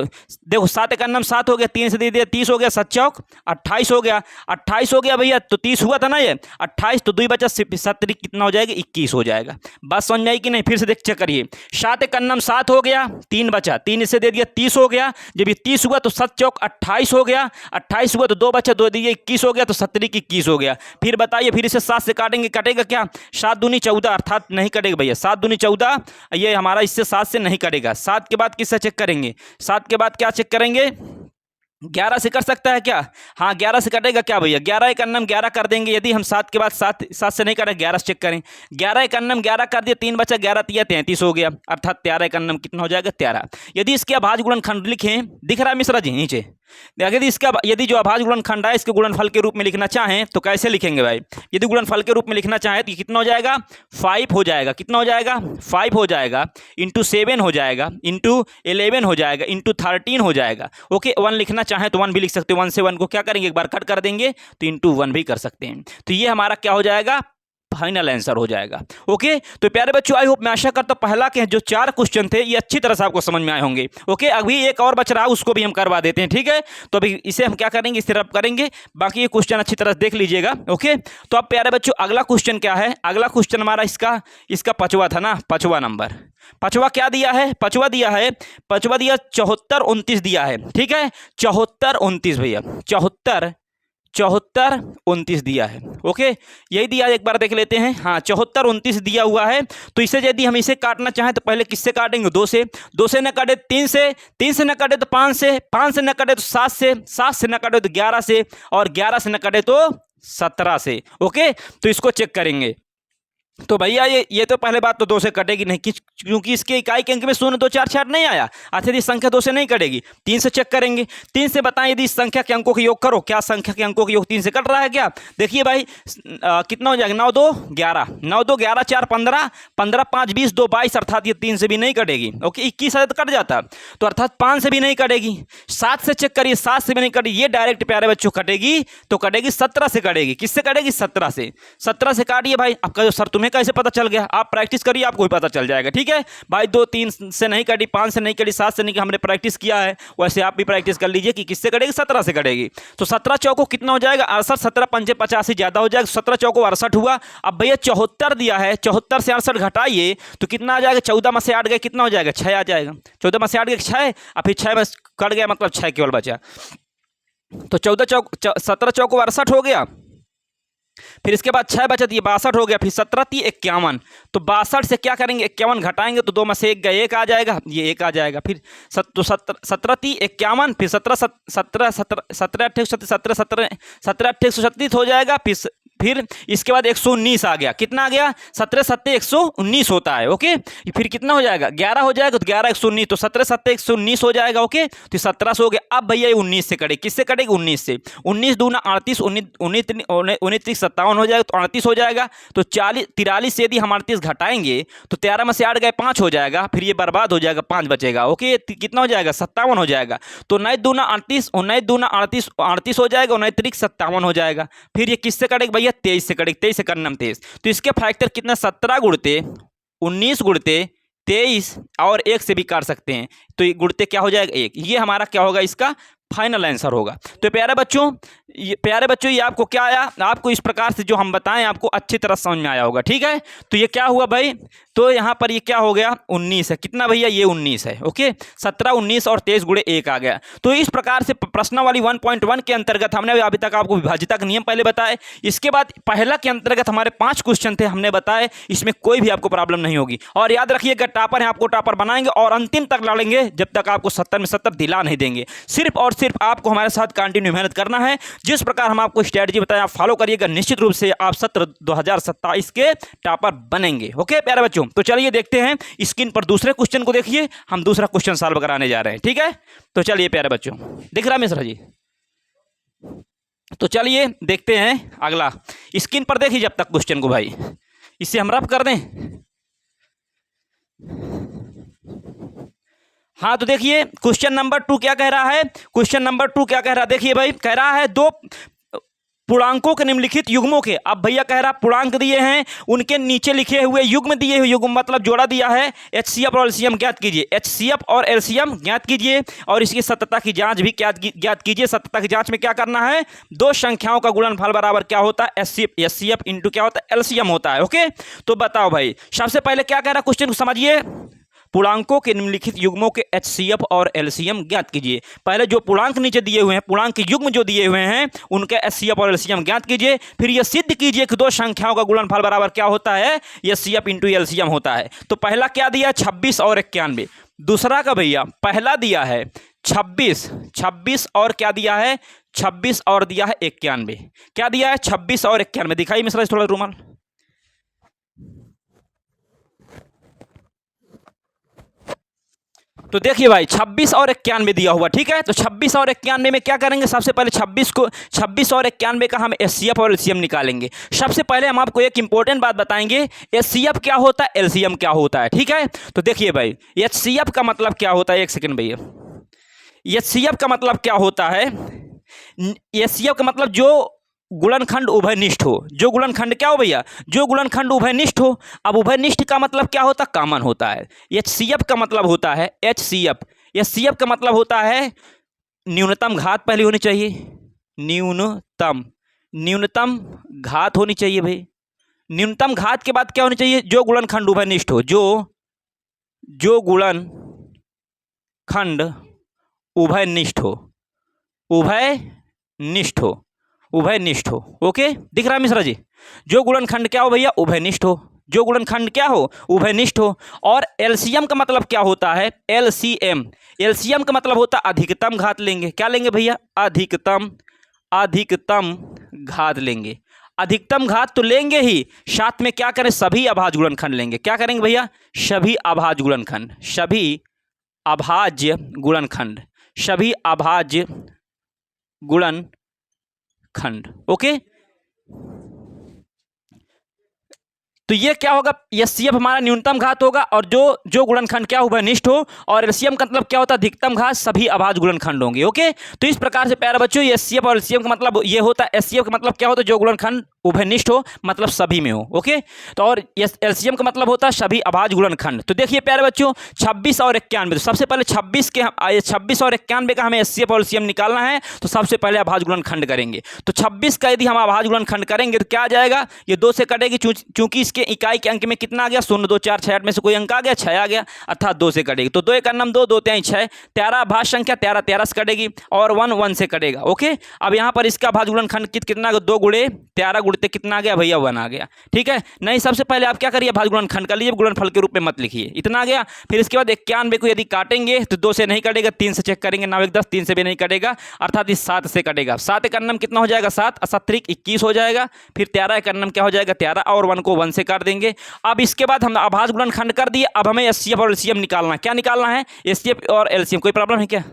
देखो 7 एक अन्नम 7 हो गया, 3 से दे दिया 30 हो गया, 7 चौक 28 हो गया, 28 हो गया भैया, तो 30 हुआ था ना ये 28, तो 2 बचा 7 कितना हो जाएगा? 21 हो जाएगा। बात समझ में आई कि नहीं? फिर से देख चेक करिए, 7 एक अन्नम 7 हो गया, 3 बचा, 3 इसे दे दिया 30 हो गया, जब ये 30 हुआ तो 7 चौक 28 हो गया, 28 हुआ तो 2 बचा, 2 दिए 21 हो गया, तो 17 21 हो गया। फिर बताइए, फिर इसे 7 से काटेंगे, कटेगा क्या? 7 दूनी 14, अर्थात नहीं कटेगा भैया, 7 दूनी 14, ये हमारा इससे 7 से नहीं कटेगा। 7 के बाद किससे चेक करेंगे? 7 के बाद क्या चेक करेंगे? 11 से कर सकता है क्या? हाँ 11 से कटेगा क्या भैया? 11 एक अन्नम 11 कर देंगे, यदि हम 7 के बाद 7 से नहीं करें, 11 से चेक करें, 11 एक अन्नम 11 कर दिए, 3 बचा, 11 तिया 33 हो गया, अर्थात 13 एक अन्नम कितना हो जाएगा? 13। यदि इसके अभाज्य गुणनखंड लिखें, दिख रहा है मिश्रा जी नीचे? यदि जो अभाज्य गुणनखंड है इसके गुणनफल के रूप में लिखना चाहें तो कैसे लिखेंगे भाई? यदि गुणनफल के रूप में लिखना चाहें तो कितना हो जाएगा? 5 हो जाएगा, कितना हो जाएगा? 5 हो जाएगा, इंटू 7 हो जाएगा, इंटू 11 हो जाएगा, इंटू 13 हो जाएगा। ओके, 1 लिखना चाहें तो 1 भी लिख सकते हो, 1 से 1 को क्या करेंगे? एक बार कट कर देंगे, तो इंटू 1 भी कर सकते हैं। तो ये हमारा क्या हो जाएगा? फाइनल आंसर हो जाएगा। ओके, तो प्यारे बच्चों, आई होप, मैं आशा करता हूं पहला के जो 4 क्वेश्चन थे ये अच्छी तरह से आपको समझ में आए होंगे। ओके, अभी एक और बच रहा है, उसको भी हम करवा देते हैं, ठीक है? तो अभी इसे हम क्या करेंगे? इस तरह करेंगे, बाकी ये क्वेश्चन अच्छी तरह से देख लीजिएगा। ओके, तो अब प्यारे बच्चों अगला क्वेश्चन क्या है? अगला क्वेश्चन हमारा इसका 5वां था ना, 5वां नंबर। 5वां क्या दिया है? 5वां दिया 74 29 दिया है, ठीक है? 74 29 भैया, 74 29 दिया है। ओके, यही दिया, एक बार देख लेते हैं। हाँ 74 29 दिया हुआ है, तो इसे यदि हम इसे काटना चाहें तो पहले किससे काटेंगे? 2 से, 2 से न काटे 3 से, 3 से न काटे तो 5 से, 5 से न काटे तो 7 से, 7 से न काटे तो 11 से, और 11 से न काटे तो 17 से। ओके, तो इसको चेक करेंगे। तो भैया ये तो पहले बात तो 2 से कटेगी नहीं, क्योंकि इसके इकाई के अंक में 0 2 4 6 नहीं आया। अच्छा, यदि संख्या 2 से नहीं कटेगी, 3 से चेक करेंगे। 3 से बताएं यदि इस संख्या के अंकों का योग करो, क्या संख्या के अंकों का योग 3 से कट रहा है क्या? देखिए भाई, कितना हो जाएगा, 9 2 11, 9 2 11 4 15, 15 5 20 2 22, अर्थात ये 3 से भी नहीं कटेगी। ओके, 21 है तो कट जाता, तो अर्थात 5 से भी नहीं कटेगी। 7 से चेक करिए, 7 से भी नहीं कटेगी, ये डायरेक्ट प्यारे बच्चों कटेगी, तो कटेगी 17 से कटेगी। किससे कटेगी? 17 से। 17 से काटिए भाई, आपका जो सर तुम्हें कैसे पता चल गया? आप प्रैक्टिस करिए, आपको भी पता चल जाएगा। ठीक है भाई, 2 3 से नहीं कटी, 5 से नहीं कटी, 7 से नहीं कटी, हमने प्रैक्टिस किया है, वैसे आप भी प्रैक्टिस कर लीजिए कि किससे कटेगी, 17 से कटेगी। तो 17 चौको कितना हो जाएगा? 68, 17 पंजे 85, ज्यादा हो जाएगा, 17 चौको 68 हुआ। अब भैया 74 दिया है, 74 से 68 घटाइए तो कितना आ जाएगा? 14 में से 8 गए, कितना हो जाएगा? 6 आ जाएगा। 14 में से 8 गए 6, और फिर 6 में कट गया, मतलब 6 केवल बचा। तो 17 चौको 68 हो गया, फिर इसके बाद 6 बचा, ये 62 हो गया, फिर 17 3 51, तो 62 से क्या करेंगे? 51 घटाएंगे तो 2 में से 1 गए, 1 आ जाएगा, ये 1 आ जाएगा। फिर 17 3 51, फिर 17 17 17 137 हो जाएगा। फिर इसके बाद 119 आ गया, कितना आ गया? 17 7 119 होता है। ओके, फिर कितना हो जाएगा? 11 हो जाएगा, तो 11 119, तो 17 7 119 हो जाएगा। ओके, तो 17 से हो गया। अब भैया 19 से कटेगी, किससे कटेगी? 19 से। 19 दूना 38, 19 57 हो जाएगा, तो 38 हो जाएगा। तो 43 से यदि हम 38 घटाएंगे तो 13 में से 8 गए 5 हो जाएगा, फिर ये बर्बाद हो जाएगा, 5 बचेगा। ओके, कितना हो जाएगा? 57 हो जाएगा। तो 19 दूना 38, 19 दूना 38 हो जाएगा, 19 3 57 हो जाएगा। फिर ये किससे कटेगा भैया? 23 से कटेगा, 23 से करना 23, तो इसके फैक्टर कितना? 17 गुणते 19 गुणते 23, और 1 से भी काट सकते हैं, तो ये गुणते क्या हो जाएगा? 1। ये हमारा क्या होगा? इसका फाइनल आंसर होगा। तो प्यारे बच्चों, ये आपको क्या आया? आपको इस प्रकार से जो हम बताएं आपको अच्छी तरह समझ में आया होगा। ठीक है, तो ये क्या हुआ भाई? तो यहाँ पर ये क्या हो गया? 19 है। कितना भैया? ये 19 है। ओके, 17 19 और 23 गुणे 1 आ गया। तो इस प्रकार से प्रश्नावली 1.1 के अंतर्गत हमने अभी तक आपको विभाज्यता का नियम पहले बताए। इसके बाद पहला के अंतर्गत हमारे 5 क्वेश्चन थे, हमने बताए, इसमें कोई भी आपको प्रॉब्लम नहीं होगी। और याद रखिएगा, टॉपर है, आपको टॉपर बनाएंगे और अंतिम तक लड़ेंगे, जब तक आपको 70 में 70 दिला नहीं देंगे। सिर्फ और सिर्फ आपको हमारे साथ कंटिन्यू मेहनत करना है। जिस प्रकार हम आपको स्ट्रेटजी बताएं आप फॉलो करिएगा, निश्चित रूप से आप सत्र 2027 के टॉपर बनेंगे। ओके प्यारे बच्चों, तो चलिए देखते हैं स्क्रीन पर दूसरे क्वेश्चन को। देखिए, हम दूसरा क्वेश्चन सॉल्व कराने जा रहे हैं। ठीक है, तो चलिए प्यारे बच्चों, दिख रहा है मिश्रा जी? तो चलिए देखते हैं अगला। स्क्रीन पर देखिए जब तक क्वेश्चन को भाई, इसे हम रफ कर दें। हाँ, तो देखिए क्वेश्चन नंबर 2 क्या कह रहा है? क्वेश्चन नंबर 2 क्या कह रहा है? देखिए भाई, कह रहा है 2 पूर्णांकों के निम्नलिखित युग्मों के, अब भैया कह रहा पूर्णांक दिए हैं, उनके नीचे लिखे हुए युग्म दिए हुए, युग्म मतलब जोड़ा दिया है, HCF और LCM ज्ञात कीजिए। HCF और LCM ज्ञात कीजिए, और इसकी सत्यता की जांच भी ज्ञात कीजिए। सत्यता की जांच में क्या करना है? 2 संख्याओं का गुणनफल बराबर क्या होता है? HCF इंटू क्या होता है? LCM होता है। ओके, तो बताओ भाई, सबसे पहले क्या कह रहा है क्वेश्चन को समझिए। पूर्णांकों के निम्नलिखित युग्मों के HCF और LCM ज्ञात कीजिए। पहले जो पूर्णांक नीचे दिए हुए हैं, पूर्णांक के युग्म जो दिए हुए हैं, उनके HCF और LCM ज्ञात कीजिए। फिर यह सिद्ध कीजिए कि 2 संख्याओं का गुणनफल बराबर क्या होता है? HCF इंटू LCM होता है। तो पहला क्या दिया? 26 और 91। दूसरा का भैया पहला दिया है 26 और क्या दिया है? 26 और दिया है 91। क्या दिया है? 26 और 91। दिखाई मिश्रा थोड़ा रूमाल। तो देखिए भाई, 26 और 91 दिया हुआ। ठीक है, तो 26 और 91 में क्या करेंगे? सबसे पहले 26 और 91 का हम HCF और LCM निकालेंगे। सबसे पहले हम आपको एक इंपॉर्टेंट बात बताएंगे, HCF क्या होता है, LCM क्या होता है। ठीक है, तो देखिए भाई, HCF का मतलब क्या होता है? एक सेकंड भैया, HCF का मतलब क्या होता है? HCF का मतलब जो गुणनखंड उभयनिष्ठ हो। जो गुणनखंड क्या हो भैया? जो गुणनखंड उभयनिष्ठ हो। अब उभयनिष्ठ का मतलब क्या होता है? कॉमन होता है। HCF का मतलब होता है HCF का मतलब होता है न्यूनतम घात पहले होनी चाहिए। न्यूनतम घात होनी चाहिए भाई। न्यूनतम घात के बाद क्या होनी चाहिए? जो गुणनखंड उभयनिष्ठ हो। जो गुणनखंड उभयनिष्ठ हो। ओके, दिख रहा है मिश्रा जी? जो गुणनखंड क्या हो भैया? उभयनिष्ठ हो। जो गुणनखंड क्या हो? उभयनिष्ठ हो। और LCM का मतलब क्या होता है? LCM का मतलब होता है अधिकतम घात लेंगे। क्या लेंगे भैया? अधिकतम अधिकतम घात लेंगे। अधिकतम घात तो लेंगे ही, साथ में क्या करें, सभी अभाज्य गुणनखंड लेंगे। क्या करेंगे भैया, सभी अभाज्य गुणनखंड, सभी अभाज्य गुणनखंड, सभी अभाज्य गुणनखंड। ओके, तो ये क्या होगा, एचसीएफ हमारा न्यूनतम घात होगा और जो गुणनखंड क्या उभयनिष्ठ हो, और एलसीएम का मतलब क्या होता है, अधिकतम घात, सभी अभाज्य गुणनखंड होंगे। ओके, तो इस प्रकार से प्यारे बच्चों एचसीएफ और एलसीएम का मतलब ये होता है, एचसीएफ का मतलब क्या होता है, जो गुणनखंड उभयनिष्ठ हो, मतलब सभी में हो। ओके, तो और एलसीएम का मतलब होता है सभी अभाज्य गुणनखंड। तो देखिए प्यारे बच्चों 26 और 91, तो सबसे पहले 26 और 91 का हमें एचसीएफ और एलसीएम निकालना है, तो सबसे पहले अभाज्य गुणनखंड करेंगे। तो 26 का यदि हम अभाज्य गुणनखंड करेंगे तो क्या आ जाएगा, ये 2 से कटेगी, चूंकि इसके इकाई के अंक में कितना आ गया, 0 2 4 6 8 में से कोई अंक आ गया, 6 आ गया, अर्थात 2 से कटेगी। तो 2 एक अन्नम 2, 2 3 6, 13 अभाज्य संख्या, 13 13 से कटेगी और 1 1 से कटेगा। ओके, अब यहाँ पर इसका अभाज्य गुणनखंड कितना, 2 गुणे 13 गुणते कितना आ गया भैया, 1 आ गया। ठीक है, नहीं सबसे पहले आप क्या करिए, अभाज्य गुणनखंड कर लीजिए, गुणनफल के रूप में मत लिखिए, इतना आ गया। फिर इसके बाद 91 को यदि काटेंगे तो 2 से नहीं कटेगा, 3 से चेक करेंगे, 9 1 10, 3 से भी नहीं कटेगा, अर्थात इस 7 से कटेगा। 7 एक अन्नम कितना हो जाएगा, 7 7 21 हो जाएगा। फिर 13 एक अन्नम क्या हो जाएगा, 13, और 1 को 1 से काट देंगे। अब इसके बाद हम अभाज्य गुणनखंड कर दिए, अब हमें एचसीएफ और एलसीएम निकालना है। क्या निकालना है, एचसीएफ और एलसीएम। कोई प्रॉब्लम है क्या?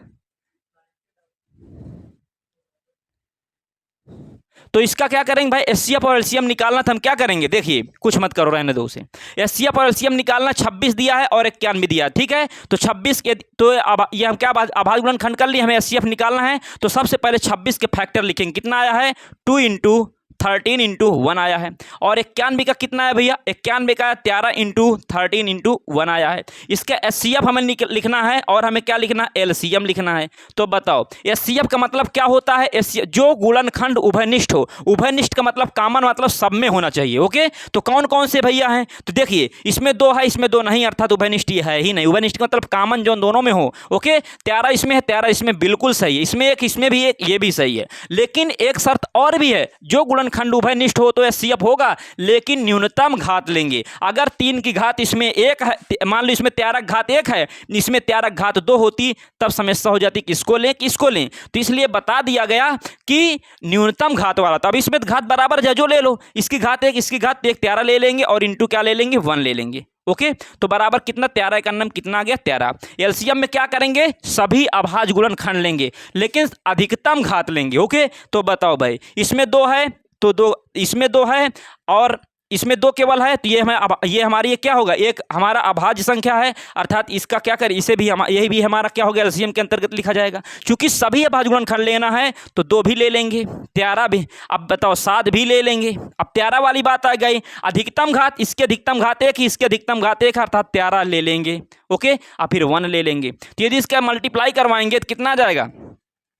तो इसका क्या करेंगे भाई, एचसीएफ और एलसीएम निकालना, तो हम क्या करेंगे, देखिए कुछ मत करो, रहने दो उसे। एचसीएफ और एलसीएम निकालना, 26 दिया है और 91 दिया है। ठीक है, तो 26 के, तो अब ये हम क्या अभाज्य गुणनखंड कर लिए, हमें एचसीएफ निकालना है। तो सबसे पहले 26 के फैक्टर लिखेंगे, कितना आया है, 2 × 13 × 1 आया है। और 91 का कितना है भैया, 91 का 13 × 13 × 1 आया है। इसका एचसीएफ हमें लिखना है और हमें क्या लिखना है, एलसीएम लिखना है। तो बताओ एचसीएफ का मतलब क्या होता है, जो गुणनखंड उभयनिष्ठ हो। उभयनिष्ठ का मतलब कॉमन, मतलब सब में होना चाहिए। ओके, तो कौन कौन से भैया हैं, तो देखिए इसमें 2 है, इसमें 2 नहीं, अर्थात उभयनिष्ठ है ही नहीं। उभयनिष्ठ का मतलब कॉमन जो दोनों में हो। ओके, 13 इसमें है, 13 इसमें बिल्कुल सही है, इसमें एक, इसमें भी एक, ये भी सही है। लेकिन एक शर्त और भी है, जो गुणनखंड उभयनिष्ठ हो तो एचसीएफ होगा, लेकिन न्यूनतम घात लेंगे। अगर 3 की घात इसमें 1 है, मान लो इसमें 13 की घात 1 है, इसमें 13 की घात 2 होती, तब समस्या हो जाती किसको लें किसको लें। तो इसलिए बता दिया गया कि न्यूनतम घात वाला। तो अब इसमें घात बराबर है, जो ले लो, इसकी घात 1 इसकी घात 1, 13 ले लेंगे और इंटू क्या ले लेंगे, 1 ले लेंगे। ओके, तो बराबर कितना, 13 एक अन्नम कितना आ गया, 13। एलसीएम में क्या करेंगे, सभी अभाज्य गुणनखंड लेंगे, लेकिन अधिकतम घात लेंगे। ओके, तो बताओ भाई, इसमें 2 है तो 2, इसमें 2 है और इसमें 2 केवल है, तो ये हमारी ये क्या होगा, एक हमारा अभाज्य संख्या है, अर्थात इसका क्या करें, इसे भी यही भी हमारा क्या होगा, एलसीएम के अंतर्गत लिखा जाएगा। क्योंकि सभी अभाज्य गुणनखंड लेना है तो 2 भी ले लेंगे, 13 भी, अब बताओ 7 भी ले लेंगे। अब 13 वाली बात आ गई, अधिकतम घात, इसके अधिकतम घात 1, इसके अधिकतम घात 1, अर्थात 13 ले लेंगे। ओके, अब फिर 1 ले लेंगे। तो यदि इसका मल्टीप्लाई करवाएंगे तो कितना आ जाएगा,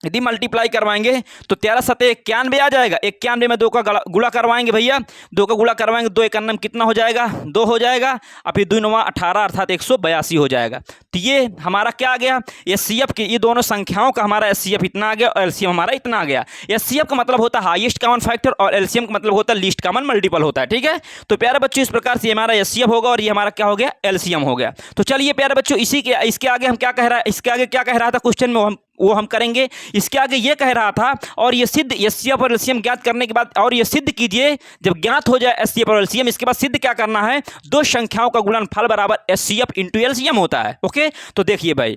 यदि मल्टीप्लाई करवाएंगे तो 13 सते 91 आ जाएगा। 91 में 2 का गुणा करवाएंगे भैया, 2 का गुणा करवाएंगे, 2 एक अन्नम कितना हो जाएगा, 2 हो जाएगा। और फिर 2 9 18, अर्थात 182 हो जाएगा। तो ये हमारा क्या आ गया, एचसीएफ की, ये दोनों संख्याओं का हमारा एचसीएफ इतना आ गया और एलसीएम हमारा इतना आ गया। एचसीएफ का मतलब होता है हाईएस्ट कॉमन फैक्टर और एलसीएम का मतलब होता है लीस्ट कॉमन मल्टीपल होता है। ठीक है, तो प्यारे बच्चों इस प्रकार से हमारा एचसीएफ होगा और ये हमारा क्या हो गया, एलसीएम हो गया। तो चलिए प्यारे बच्चों, इसके आगे हम क्या कह रहा है, इसके आगे क्या कह रहा था क्वेश्चन में, वो हम करेंगे। इसके आगे ये कह रहा था, और ये सिद्ध एचसीएफ और एलसीएम ज्ञात करने के बाद, और ये सिद्ध कीजिए, जब ज्ञात हो जाए एचसीएफ और एलसीएम, इसके बाद सिद्ध क्या करना है, 2 संख्याओं का गुणनफल बराबर एचसीएफ × एलसीएम होता है। ओके, तो देखिए भाई,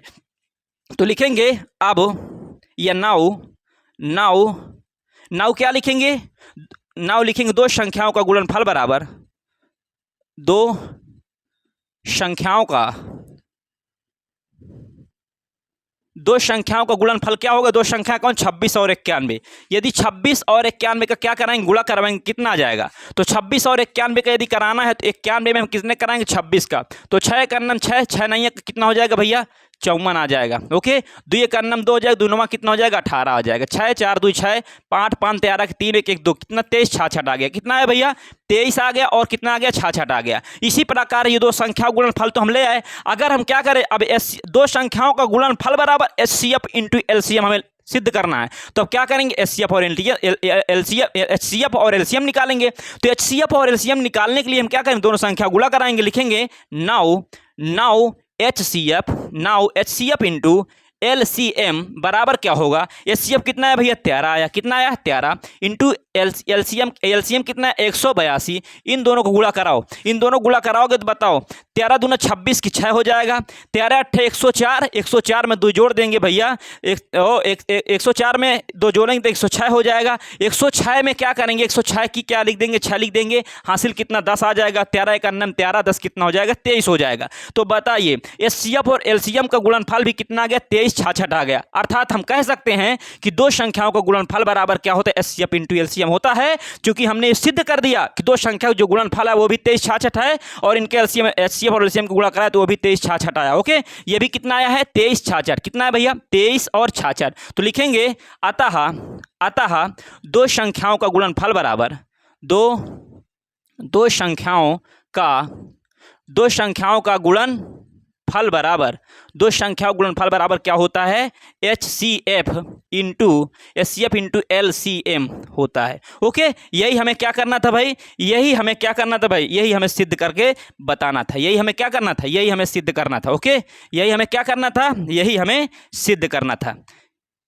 तो लिखेंगे अब या नाउ क्या लिखेंगे, नाउ लिखेंगे 2 संख्याओं का गुणनफल बराबर 2 संख्याओं का गुणनफल क्या होगा, 2 संख्या कौन, 26 और 91। यदि 26 और 91 का क्या कराएंगे, गुणा करवाएंगे, कितना आ जाएगा, तो 26 और 91 का यदि कराना है तो 91 में हम कितने कराएंगे, 26 का, तो 6 एक अन्नम 6, 6 नहीं है कितना हो जाएगा भैया, 54 आ जाएगा। ओके, 2 एक अन्नम 2 हो जाएगा, 2 9 कितना हो जाएगा, 18 आ जाएगा। 6 4 2 6, 5 5 13 3 1 1 2, कितना 23 66 आ गया। कितना है भैया, 23 आ गया, और कितना आ गया, 66 आ गया। इसी प्रकार ये 2 संख्याओं गुणनफल तो हम ले आए। अगर हम क्या करें, अब 2 संख्याओं का गुणनफल बराबर एचसीएफ × एलसीएम हमें सिद्ध करना है। तो अब क्या करेंगे, एचसीएफ और एलसीएम निकालेंगे। तो एचसीएफ और एलसीएम निकालने के लिए हम क्या करेंगे, दोनों संख्या गुणा कराएंगे। लिखेंगे नाउ HCF × LCM बराबर क्या होगा, HCF कितना है भैया 13 आया, कितना आया 13 इंटू LCM कितना है 182। इन दोनों को गुणा कराओ, इन दोनों गुणा कराओगे तो बताओ 13 दूना 26 की 6 हो जाएगा, 13 8 104, 104 में 2 जोड़ देंगे भैया, 104 में 2 जोड़ेंगे तो 106 हो जाएगा। 106 में क्या करेंगे, 106 की क्या लिख देंगे 6 लिख देंगे, हासिल कितना 10 आ जाएगा, 13 एक अन्नम 13, 10 कितना हो जाएगा 23 हो जाएगा। तो बताइए HCF और LCM का गुणनफल भी कितना आ गया 23 66 आ गया। अर्थात हम कह सकते हैं कि दो संख्याओं का गुणनफल बराबर क्या होता है HCF इंटू LCM होता है, क्योंकि हमने सिद्ध कर दिया कि दो संख्या जो गुणनफल है वो भी 23 66 है और इनके HCF और LCM को गुणा कराया तो वो भी 23 66 आया। ओके, ये भी कितना आया है 23 66, कितना है भैया 23 और 66। तो लिखेंगे अतः दो संख्याओं का गुणनफल बराबर दो संख्याओं का गुणनफल बराबर क्या होता है HCF इंटू LCM होता है। ओके, यही हमें क्या करना था भाई, यही हमें सिद्ध करके बताना था, यही हमें सिद्ध करना था। ओके, यही हमें सिद्ध करना था।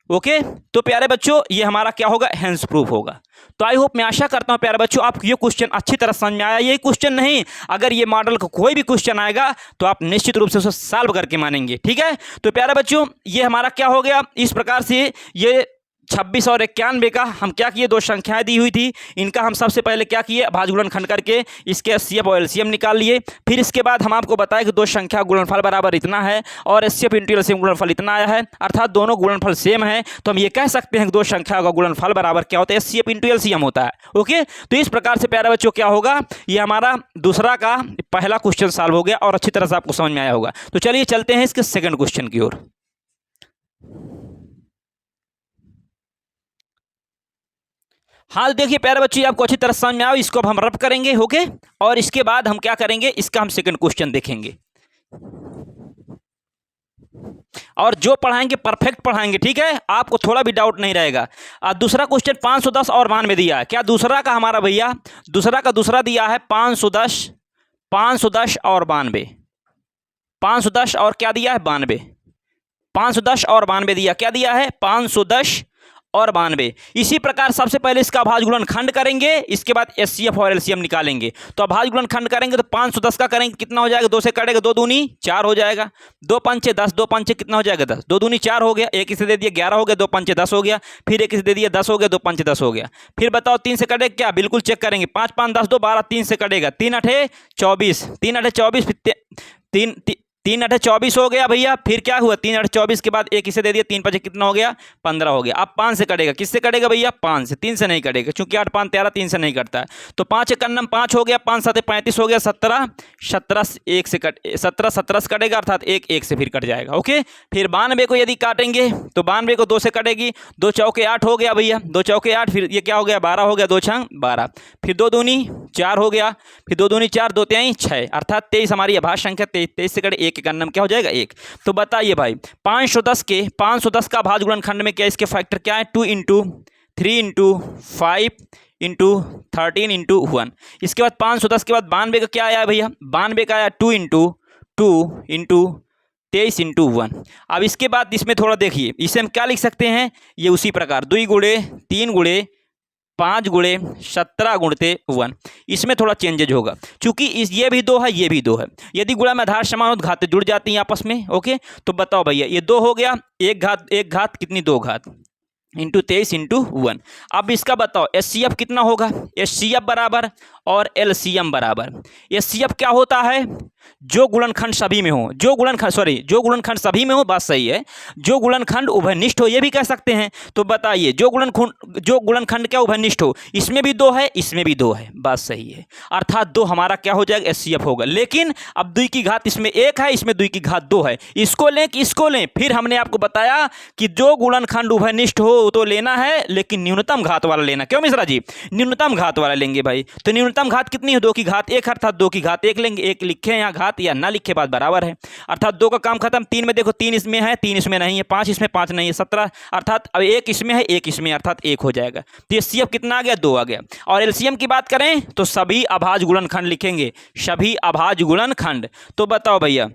ओके, तो प्यारे बच्चों ये हमारा क्या होगा हैंस प्रूफ होगा। तो आई होप, मैं आशा करता हूं प्यारे बच्चों आपको ये क्वेश्चन अच्छी तरह समझ में आया। ये क्वेश्चन नहीं, अगर ये मॉडल का कोई भी क्वेश्चन आएगा तो आप निश्चित रूप से उसे सॉल्व करके मानेंगे। ठीक है, तो प्यारे बच्चों ये हमारा क्या हो गया, इस प्रकार से ये 26 और 91 का हम क्या किए, दो संख्याएं दी हुई थी, इनका हम सबसे पहले क्या किए भाज्य गुणनखंड करके इसके HCF और LCM निकाल लिए। फिर इसके बाद हम आपको बताया कि दो संख्या गुणनफल बराबर इतना है और HCF इंटू LCM गुणनफल इतना आया है, अर्थात दोनों गुणनफल सेम है। तो हम ये कह सकते हैं कि दो संख्या का गुणनफल बराबर क्या होता है HCF इंटू LCM होता है। ओके, तो इस प्रकार से प्यारे बच्चों क्या होगा, ये हमारा दूसरा का पहला क्वेश्चन सॉल्व हो गया और अच्छी तरह से आपको समझ में आया होगा। तो चलिए चलते हैं इसके सेकंड क्वेश्चन की ओर। हाँ देखिए प्यारे बच्चों आपको अच्छी तरह समझ में आओ, इसको अब हम रब करेंगे। ओके, और इसके बाद हम क्या करेंगे, इसका हम सेकंड क्वेश्चन देखेंगे और जो पढ़ाएंगे परफेक्ट पढ़ाएंगे। ठीक है, आपको थोड़ा भी डाउट नहीं रहेगा। दूसरा क्वेश्चन 510 और 92 दिया है। क्या दूसरा का हमारा भैया दूसरा दिया है 510 और 92, 510 और क्या दिया है 92, 510 और 92 दिया, क्या दिया है 510 और 92। इसी प्रकार सबसे पहले इसका अभाज्य गुणनखंड करेंगे, इसके बाद HCF और LCM निकालेंगे। तो अभाज्य गुणनखंड करेंगे तो 510 का करेंगे कितना हो जाएगा, 2 से कटेगा 2 दूनी 4 हो जाएगा, 2 पंचे 10, 2 पंचे कितना हो जाएगा 10, 2 दूनी 4 हो गया, एक इसे दे दिया 11 हो गया, 2 पंचे 10 हो गया, फिर एक इसे दे दिया 10 हो गया, 2 पंचे 10 हो गया। फिर बताओ 3 से कटेगा क्या, बिल्कुल चेक करेंगे, 5 5 10 2 12, 3 से कटेगा 3 8 24, 3 8 24, 3 8 24 हो गया भैया। फिर क्या हुआ 3 8 24 के बाद एक इसे दे दिया, 3 5 कितना हो गया 15 हो गया। अब 5 से कटेगा, किससे कटेगा भैया 5 से, 3 से नहीं कटेगा क्योंकि 8 5 13, 3 से नहीं कटता है। तो 5 एक अन्नम 5 हो गया, 5 7 35 हो गया, 17 1 से कट 17 17 से कटेगा, अर्थात 1 से फिर कट जाएगा। ओके, फिर 92 को यदि काटेंगे तो 92 को 2 से कटेगी, 2 चौके 8 हो गया भैया, 2 चौके 8, फिर ये क्या हो गया 12 हो गया, 2 छंग 12, फिर 2 दूनी 4 हो गया, फिर 2 दूनी 4, 2 3 6, अर्थात 23 हमारी अभाज्य संख्या 23 से कटे 1 का अन्नम क्या हो जाएगा 1। तो बताइए भाई 510 का अभाज्य गुणनखंड में क्या इसके फैक्टर क्या है 2 इंटू 3 इंटू 5 इंटू 13 इंटू 1। इसके बाद 510 के बाद 92 का क्या आया भैया, 92 का आया 2 इंटू 23 इंटू 1। अब इसके बाद इसमें थोड़ा देखिए, इसे हम क्या लिख सकते हैं, ये उसी प्रकार 2 गुणे 3 गुणे 5 गुणे 17 गुणते 1। इसमें थोड़ा चेंजेज होगा क्योंकि ये भी 2 है, ये भी 2 है। यदि गुणा में आधार समान हो तो घातें जुड़ जाती हैं आपस में। ओके, तो बताओ भैया ये 2 हो गया, एक घात कितनी 2 घात इंटू 23 इंटू 1। अब इसका बताओ HCF कितना होगा, HCF बराबर और LCM बराबर। HCF क्या होता है, जो गुणनखंड सभी में हो, जो गुणनखंड सभी में हो, बात सही है, जो गुणनखंड उभयनिष्ठ हो, ये भी कह सकते हैं। तो बताइए जो गुणनखंड क्या उभयनिष्ठ हो, इसमें भी 2 है, इसमें भी 2 है, बात सही है, अर्थात 2 हमारा क्या हो जाएगा HCF होगा। लेकिन अब 2 की घात इसमें 1 है, इसमें 2 की घात 2 है, इसको लें कि इसको लें। फिर हमने आपको बताया कि जो गुणनखंड उभयनिष्ठ हो तो लेना है, लेकिन न्यूनतम घात वाला लेना। क्यों मिश्रा जी, न्यूनतम घात वाला लेंगे भाई। तो न्यूनतम घात कितनी है, 2 की घात 1, अर्थात 2 की घात 1 लेंगे। एक लिखे यहाँ घात या ना लिखे बात बराबर है, अर्थात 2 का काम खत्म। 3 में देखो 3 इसमें है, 3 इसमें नहीं है, 5 इसमें 5 नहीं है, 17, अर्थात अब 1 इसमें है, 1 इसमें, अर्थात 1 हो जाएगा। तो HCF कितना आ गया 2 आ गया। और LCM की बात करें तो सभी अभाज्य गुणनखंड लिखेंगे, सभी अभाज्य गुणनखंड। तो बताओ भैया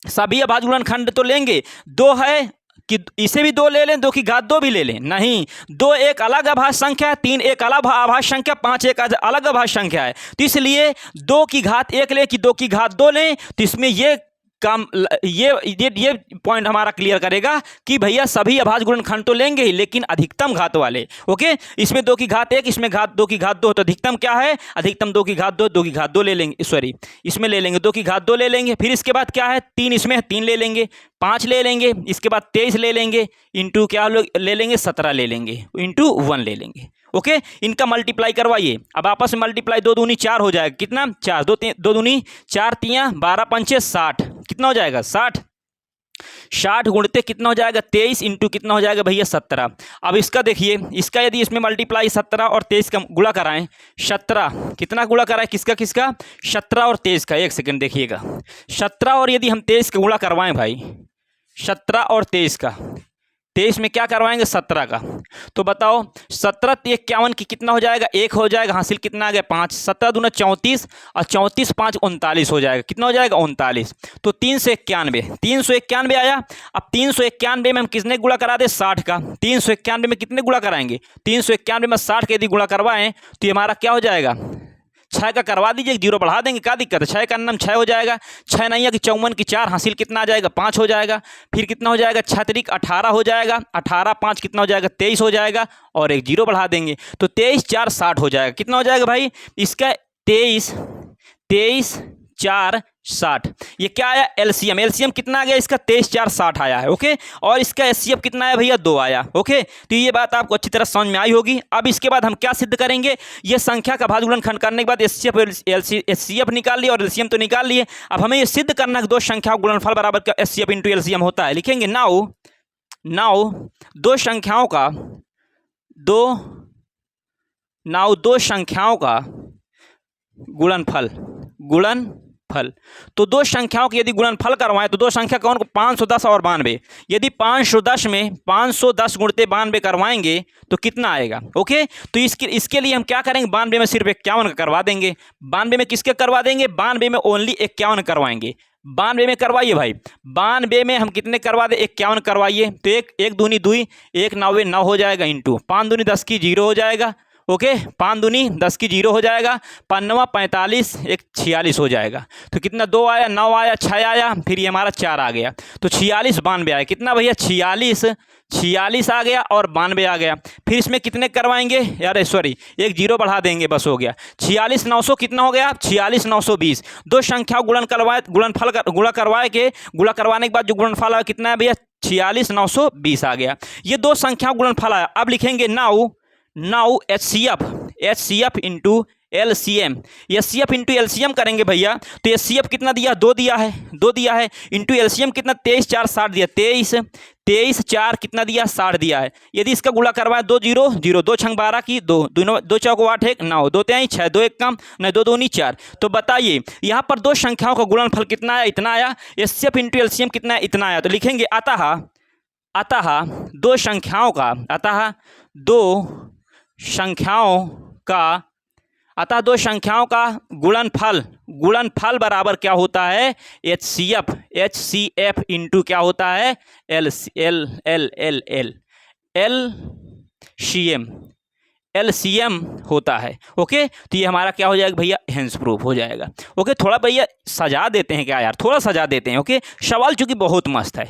सभी अभाज्य गुणनखंड तो लेंगे, 2 है कि इसे भी 2 ले लें, 2 की घात 2 भी ले लें? नहीं, 2 एक अलग अभाज्य संख्या है, 3 एक अलग अभाज्य संख्या, 5 एक अलग अभाज्य संख्या है। तो इसलिए 2 की घात 1 लें कि 2 की घात 2 लें, तो इसमें ये काम ये पॉइंट हमारा क्लियर करेगा कि भैया सभी अभाज्य गुणनखंड तो लेंगे ही, लेकिन अधिकतम घात वाले। ओके, इसमें 2 की घात 1, इसमें 2 की घात 2, तो अधिकतम क्या है? अधिकतम 2 की घात 2, 2 की घात 2 ले लेंगे, सॉरी इसमें ले लेंगे 2 की घात 2 ले लेंगे। फिर इसके बाद क्या है? 3 इसमें है, 3 ले लेंगे, 5 ले लेंगे, इसके बाद 23 ले लेंगे, इंटू क्या ले लेंगे? 17 ले लेंगे, इंटू 1 ले लेंगे। ओके, इनका मल्टीप्लाई करवाइए। अब आपस में मल्टीप्लाई, 2 दूनी 4 हो जाएगा। कितना? 4, 2 दूनी 4, 3 12 पंचे 60। कितना हो जाएगा? 60। 60 गुणते कितना हो जाएगा? 23 इंटू कितना हो जाएगा भैया? 17। अब इसका देखिए, इसका यदि इसमें मल्टीप्लाई 17 और 23 का गुणा कराएं, 17 कितना गुणा कराएं? किसका किसका? 17 और 23 का। एक सेकंड देखिएगा, 17 और यदि हम 23 का गुणा करवाएं भाई, 17 और 23 का, 23 में क्या करवाएंगे? 17 का। तो बताओ 17 51 की कितना हो जाएगा? 1 हो जाएगा। हासिल कितना आ गया? 5। 17 दूना 34 और 34 5 39 हो जाएगा। कितना हो जाएगा? 39। तो 391, 391 आया। अब 391 में हम किसने गुणा करा दे? 60 का। 391 में कितने गुणा कराएंगे? 391 में 60 के यदि गुणा करवाएं तो ये हमारा क्या हो जाएगा? 6 का करवा दीजिए, 0 बढ़ा देंगे, क्या दिक्कत है? 6 का नाम 6 हो जाएगा। 6 नहीं है कि 54 की 4, हासिल कितना आ जाएगा? 5 हो जाएगा। फिर कितना हो जाएगा? 6 त्रिक 18 हो जाएगा। 18 5 कितना हो जाएगा? 23 हो जाएगा, और एक 0 बढ़ा देंगे, तो 23 4 60 हो जाएगा। कितना हो जाएगा भाई? इसका 23 4 60। ये क्या आया? एलसीएम। एलसीएम कितना आ गया इसका? 23 4 60 आया है। ओके, और इसका एचसीएफ कितना आया भैया? 2 आया। ओके, तो ये बात आपको अच्छी तरह समझ में आई होगी। अब इसके बाद हम क्या सिद्ध करेंगे? ये संख्या का अभाज्य गुणनखंड करने के बाद एचसीएफ निकाल लिए और एलसीएम तो निकाल लिए। अब हमें ये सिद्ध करना है कि 2 संख्याओं का गुणनफल बराबर का एचसीएफ इंटू एलसीएम होता है। लिखेंगे नाउ 2 संख्याओं का गुणनफल। तो 2 संख्याओं की यदि गुणनफल करवाएं तो 2 संख्या कौन को? 510 और 92। यदि 510 में 510 गुणते 92 करवाएंगे तो कितना आएगा? ओके, तो इसके लिए हम क्या करेंगे? 92 में सिर्फ 51 का करवा देंगे। 92 में किसके करवा देंगे? 92 में ओनली 51 करवाएंगे। 92 में करवाइए भाई। 92 में हम कितने करवा दें? 51 करवाइए। तो एक दूनी 2, 1 9 9 हो जाएगा, इंटू 5 दूनी 10 की 0 हो जाएगा। ओके, 5 दूनी 10 की 0 हो जाएगा। 5 9 45, 1 46 हो जाएगा। तो कितना? 2 आया, 9 आया, 6 आया, फिर ये हमारा 4 आ गया, तो 46 92 आया। कितना भैया? 46 आ गया और 92 आ गया। फिर इसमें कितने करवाएंगे? यार सॉरी, एक 0 बढ़ा देंगे, बस हो गया। 46 900 कितना हो गया? 46 920। 2 संख्याओं गुणा करवाने के बाद जो गुणनफल आया कितना है भैया? 46 920 आ गया। ये 2 संख्याओं गुणनफल आया। अब लिखेंगे now HCF into LCM. HCF into LCM करेंगे भैया, तो एचसीएफ कितना दिया? 2 दिया है, इंटू एलसीएम कितना? 23 4 60 दिया। 23 4 कितना दिया? 60 दिया है। यदि इसका गुणा करवाए 2 0 0, 2 छंग 12 की 2, 2 चौक 8 1 9, 2 3 6, 2 1 कम नहीं, 2 दूनी 4। तो बताइए यहाँ पर 2 संख्याओं का गुणनफल कितना आया? इतना आया। एचसीएफ इंटू एलसीएम कितना है? इतना आया। तो लिखेंगे अतः 2 संख्याओं का गुणनफल बराबर क्या होता है? एचसीएफ इंटू क्या होता है? एलसीएम होता है। ओके, तो ये हमारा क्या हो जाएगा भैया? हेंस प्रूफ हो जाएगा। ओके, थोड़ा भैया सजा देते हैं क्या यार? थोड़ा सजा देते हैं। ओके, सवाल चूंकि बहुत मस्त है,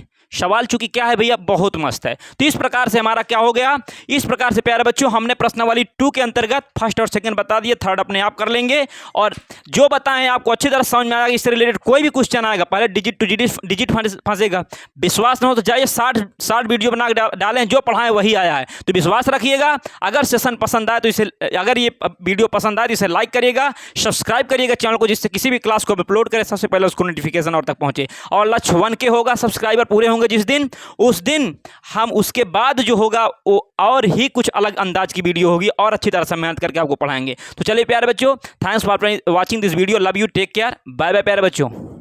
क्या है भैया? बहुत मस्त है। तो इस प्रकार से हमारा क्या हो गया? इस प्रकार से प्यारे बच्चों हमने प्रश्नावली 2 के अंतर्गत फर्स्ट और सेकंड बता दिए, थर्ड अपने आप कर लेंगे। और जो बताएं आपको अच्छी तरह समझ में आएगा, इससे रिलेटेड कोई भी क्वेश्चन आएगा पहले डिजिट टू डिजिट फंसेगा। विश्वास न हो तो जाइए 60 वीडियो बना के डालें, जो पढ़ाएं वही आया है। तो विश्वास रखिएगा। अगर सेशन पसंद आए तो अगर ये वीडियो पसंद आए तो इसे लाइक करिएगा, सब्सक्राइब करिएगा चैनल को, जिससे किसी भी क्लास को अपलोड करें सबसे पहले उसको नोटिफिकेशन और तक पहुंचे। और लक्ष्य 1K होगा, सब्सक्राइबर पूरे होंगे जिस दिन, उस दिन हम उसके बाद जो होगा वो और ही कुछ अलग अंदाज की वीडियो होगी और अच्छी तरह से मेहनत करके आपको पढ़ाएंगे। तो चलिए प्यारे बच्चों, thanks for watching this video, love you, take care, bye bye प्यारे बच्चों।